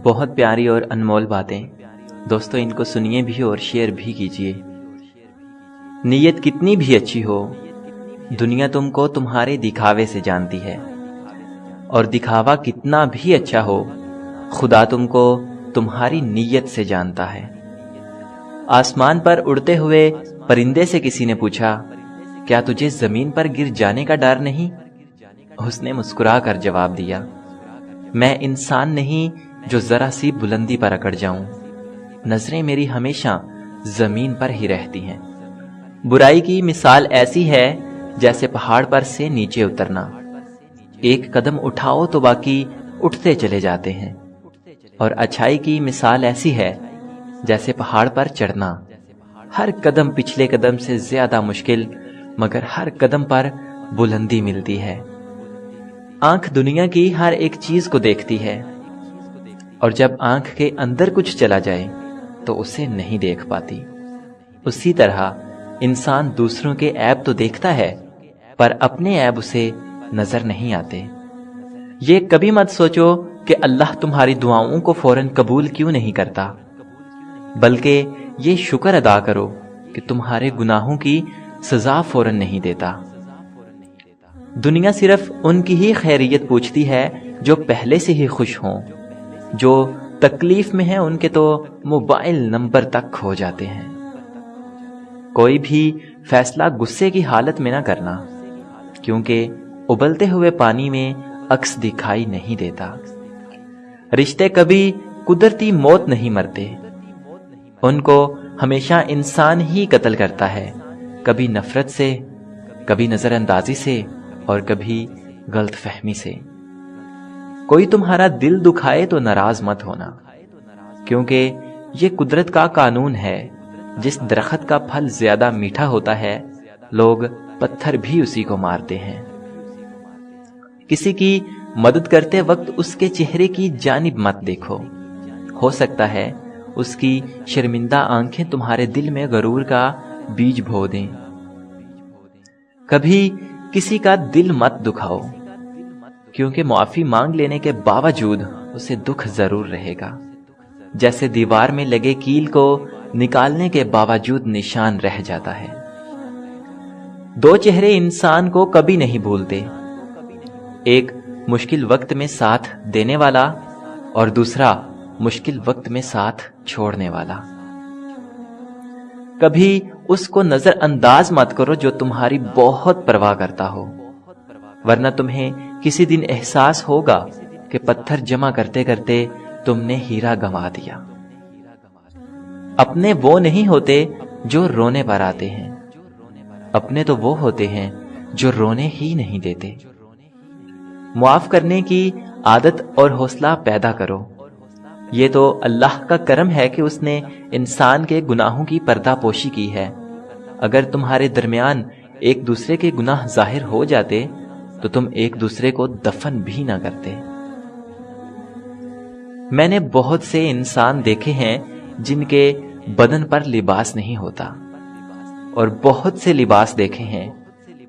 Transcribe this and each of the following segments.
بہت پیاری اور انمول باتیں دوستو، ان کو سنیے بھی اور شیئر بھی کیجیے۔ نیت کتنی بھی اچھی ہو، دنیا تم کو تمہارے دکھاوے سے جانتی ہے، اور دکھاوا کتنا بھی اچھا ہو، خدا تم کو تمہاری نیت سے جانتا ہے۔ آسمان پر اڑتے ہوئے پرندے سے کسی نے پوچھا، کیا تجھے زمین پر گر جانے کا ڈر نہیں؟ اس نے مسکرا کر جواب دیا، میں انسان نہیں جو ذرا سی بلندی پر اکڑ جاؤں، نظریں میری ہمیشہ زمین پر ہی رہتی ہیں۔ برائی کی مثال ایسی ہے جیسے پہاڑ پر سے نیچے اترنا، ایک قدم اٹھاؤ تو باقی اٹھتے چلے جاتے ہیں، اور اچھائی کی مثال ایسی ہے جیسے پہاڑ پر چڑھنا، ہر قدم پچھلے قدم سے زیادہ مشکل، مگر ہر قدم پر بلندی ملتی ہے۔ آنکھ دنیا کی ہر ایک چیز کو دیکھتی ہے، اور جب آنکھ کے اندر کچھ چلا جائے تو اسے نہیں دیکھ پاتی۔ اسی طرح انسان دوسروں کے عیب تو دیکھتا ہے، پر اپنے عیب اسے نظر نہیں آتے۔ یہ کبھی مت سوچو کہ اللہ تمہاری دعاؤں کو فوراً قبول کیوں نہیں کرتا، بلکہ یہ شکر ادا کرو کہ تمہارے گناہوں کی سزا فوراً نہیں دیتا۔ دنیا صرف ان کی ہی خیریت پوچھتی ہے جو پہلے سے ہی خوش ہوں، جو تکلیف میں ہیں ان کے تو موبائل نمبر تک کھو جاتے ہیں۔ کوئی بھی فیصلہ غصے کی حالت میں نہ کرنا، کیونکہ ابلتے ہوئے پانی میں عکس دکھائی نہیں دیتا۔ رشتے کبھی قدرتی موت نہیں مرتے، ان کو ہمیشہ انسان ہی قتل کرتا ہے، کبھی نفرت سے، کبھی نظر اندازی سے، اور کبھی غلط فہمی سے۔ کوئی تمہارا دل دکھائے تو ناراض مت ہونا، کیونکہ یہ قدرت کا قانون ہے، جس درخت کا پھل زیادہ میٹھا ہوتا ہے لوگ پتھر بھی اسی کو مارتے ہیں۔ کسی کی مدد کرتے وقت اس کے چہرے کی جانب مت دیکھو، ہو سکتا ہے اس کی شرمندہ آنکھیں تمہارے دل میں غرور کا بیج بو دیں۔ کبھی کسی کا دل مت دکھاؤ، کیونکہ معافی مانگ لینے کے باوجود اسے دکھ ضرور رہے گا، جیسے دیوار میں لگے کیل کو نکالنے کے باوجود نشان رہ جاتا ہے۔ دو چہرے انسان کو کبھی نہیں بھولتے، ایک مشکل وقت میں ساتھ دینے والا، اور دوسرا مشکل وقت میں ساتھ چھوڑنے والا۔ کبھی اس کو نظر انداز مت کرو جو تمہاری بہت پرواہ کرتا ہو، ورنہ تمہیں کسی دن احساس ہوگا کہ پتھر جمع کرتے کرتے تم نے ہیرا گنوا دیا۔ اپنے وہ نہیں ہوتے جو رونے پر آتے ہیں، اپنے تو وہ ہوتے ہیں جو رونے ہی نہیں دیتے۔ معاف کرنے کی عادت اور حوصلہ پیدا کرو، یہ تو اللہ کا کرم ہے کہ اس نے انسان کے گناہوں کی پردہ پوشی کی ہے۔ اگر تمہارے درمیان ایک دوسرے کے گناہ ظاہر ہو جاتے تو تم ایک دوسرے کو دفن بھی نہ کرتے۔ میں نے بہت سے انسان دیکھے ہیں جن کے بدن پر لباس نہیں ہوتا، اور بہت سے لباس دیکھے ہیں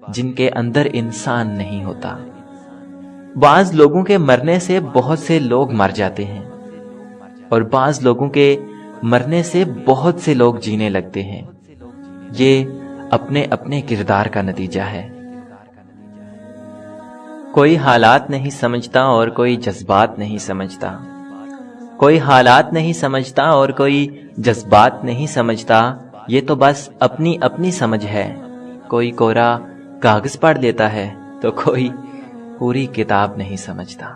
جن کے اندر انسان نہیں ہوتا۔ بعض لوگوں کے مرنے سے بہت سے لوگ مر جاتے ہیں، اور بعض لوگوں کے مرنے سے بہت سے لوگ جینے لگتے ہیں۔ یہ اپنے اپنے کردار کا نتیجہ ہے۔ کوئی حالات نہیں سمجھتا اور کوئی جذبات نہیں سمجھتا، کوئی حالات نہیں سمجھتا اور کوئی جذبات نہیں سمجھتا، یہ تو بس اپنی اپنی سمجھ ہے۔ کوئی کورا کاغذ پڑھ لیتا ہے تو کوئی پوری کتاب نہیں سمجھتا۔